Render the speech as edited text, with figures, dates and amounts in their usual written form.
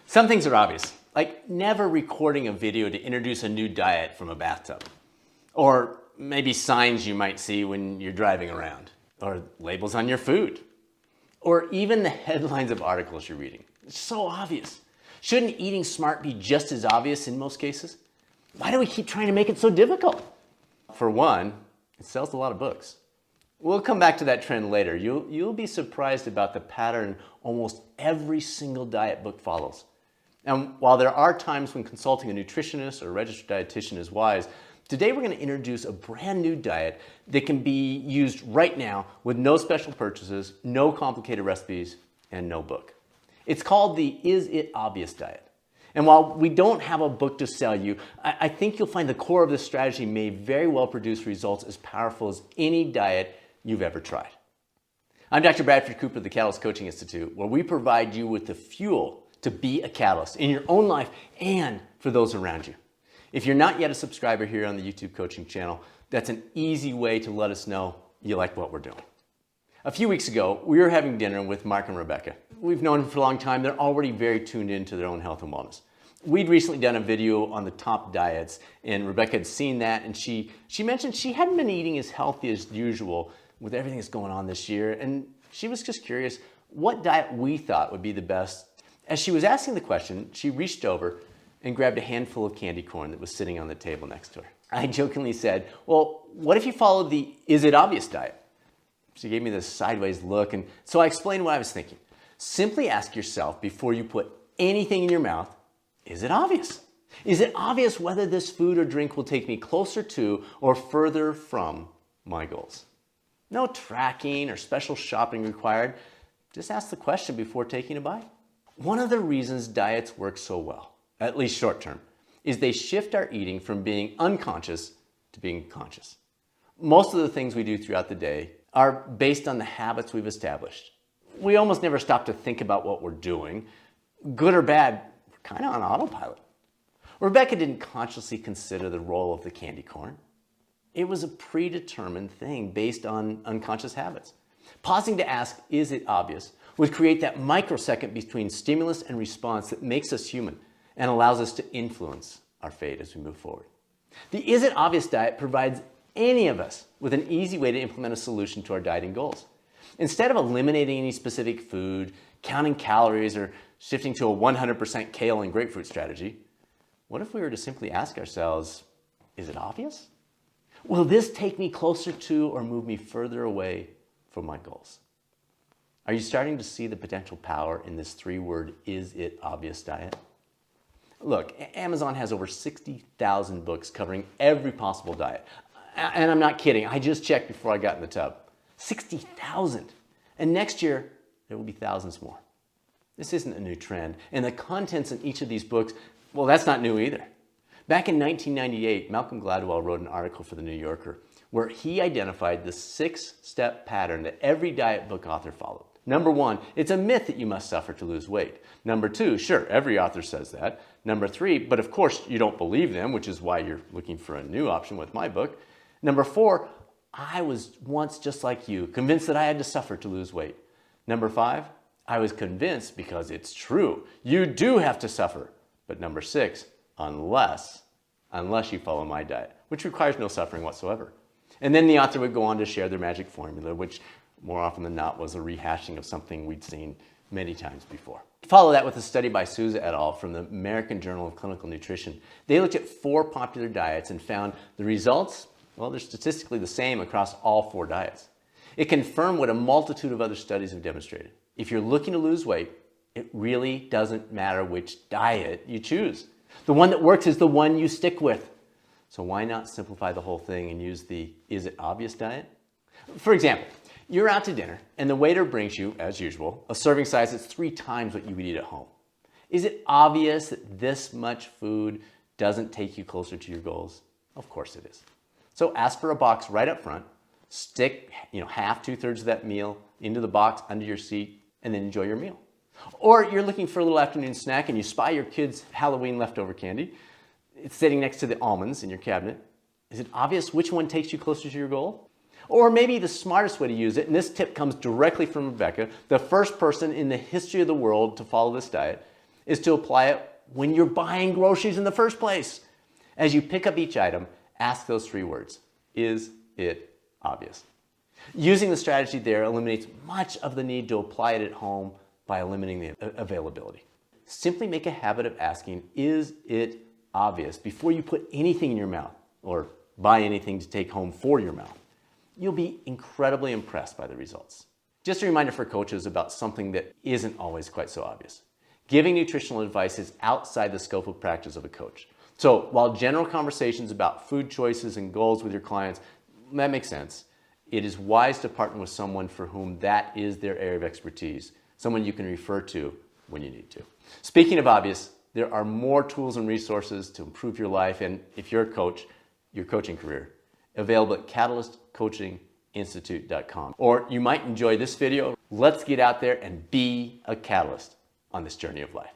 Some things are obvious, like never recording a video to introduce a new diet from a bathtub. Or maybe signs you might see when you're driving around. Or labels on your food. Or even the headlines of articles you're reading. It's so obvious. Shouldn't eating smart be just as obvious in most cases? Why do we keep trying to make it so difficult? For one, it sells a lot of books. We'll come back to that trend later. You'll be surprised about the pattern almost every single diet book follows. And while there are times when consulting a nutritionist or a registered dietitian is wise, today we're going to introduce a brand new diet that can be used right now with no special purchases, no complicated recipes, and no book. It's called the Is It Obvious diet. And while we don't have a book to sell you, I think you'll find the core of this strategy may very well produce results as powerful as any diet you've ever tried. I'm Dr. Bradford Cooper of the Catalyst Coaching Institute, where we provide you with the fuel to be a catalyst in your own life and for those around you. If you're not yet a subscriber here on the YouTube coaching channel, that's an easy way to let us know you like what we're doing. A few weeks ago, we were having dinner with Mark and Rebecca. We've known them for a long time. They're already very tuned into their own health and wellness. We'd recently done a video on the top diets, and Rebecca had seen that, and she mentioned she hadn't been eating as healthy as usual with everything that's going on this year, and she was just curious what diet we thought would be the best. As she was asking the question, she reached over and grabbed a handful of candy corn that was sitting on the table next to her. I jokingly said, well, what if you followed the Is It Obvious diet? She gave me this sideways look, and so I explained what I was thinking. Simply ask yourself before you put anything in your mouth, is it obvious? Is it obvious whether this food or drink will take me closer to or further from my goals? No tracking or special shopping required. Just ask the question before taking a bite. One of the reasons diets work so well, at least short term, is they shift our eating from being unconscious to being conscious. Most of the things we do throughout the day are based on the habits we've established. We almost never stop to think about what we're doing. Good or bad, we're kind of on autopilot. Rebecca didn't consciously consider the role of the candy corn. It was a predetermined thing based on unconscious habits. Pausing to ask, is it obvious, would create that microsecond between stimulus and response that makes us human and allows us to influence our fate as we move forward. The Is It Obvious diet provides any of us with an easy way to implement a solution to our dieting goals. Instead of eliminating any specific food, counting calories, or shifting to a 100% kale and grapefruit strategy, what if we were to simply ask ourselves, is it obvious? Will this take me closer to or move me further away from my goals? Are you starting to see the potential power in this three-word Is It Obvious diet? Look, Amazon has over 60,000 books covering every possible diet. And I'm not kidding, I just checked before I got in the tub. 60,000. And next year, there will be thousands more. This isn't a new trend. And the contents in each of these books, well, that's not new either. Back in 1998, Malcolm Gladwell wrote an article for The New Yorker where he identified the 6-step pattern that every diet book author followed. Number 1, it's a myth that you must suffer to lose weight. Number 2, sure, every author says that. Number 3, but of course you don't believe them, which is why you're looking for a new option with my book. Number 4, I was once just like you, convinced that I had to suffer to lose weight. Number 5, I was convinced because it's true. You do have to suffer. But number 6, unless you follow my diet, which requires no suffering whatsoever. And then the author would go on to share their magic formula, which more often than not was a rehashing of something we'd seen many times before. Follow that with a study by Souza et al. From the American Journal of Clinical Nutrition. They looked at 4 popular diets and found the results, well, they're statistically the same across all 4 diets. It confirmed what a multitude of other studies have demonstrated. If you're looking to lose weight, it really doesn't matter which diet you choose. The one that works is the one you stick with. So why not simplify the whole thing and use the Is It Obvious diet? For example, you're out to dinner and the waiter brings you, as usual, a serving size that's 3 times what you would eat at home. Is it obvious that this much food doesn't take you closer to your goals? Of course it is. So ask for a box right up front, stick half, 2/3 of that meal into the box under your seat, and then enjoy your meal. Or you're looking for a little afternoon snack and you spy your kids' Halloween leftover candy. It's sitting next to the almonds in your cabinet. Is it obvious which one takes you closer to your goal? Or maybe the smartest way to use it, and this tip comes directly from Rebecca, the first person in the history of the world to follow this diet, is to apply it when you're buying groceries in the first place. As you pick up each item, ask those 3 words. Is it obvious? Using the strategy there eliminates much of the need to apply it at home by eliminating the availability. Simply make a habit of asking, is it obvious, before you put anything in your mouth or buy anything to take home for your mouth. You'll be incredibly impressed by the results. Just a reminder for coaches about something that isn't always quite so obvious. Giving nutritional advice is outside the scope of practice of a coach. So while general conversations about food choices and goals with your clients, that makes sense, it is wise to partner with someone for whom that is their area of expertise, someone you can refer to when you need to. Speaking of obvious, there are more tools and resources to improve your life and, if you're a coach, your coaching career, available at catalystcoachinginstitute.com. Or you might enjoy this video. Let's get out there and be a catalyst on this journey of life.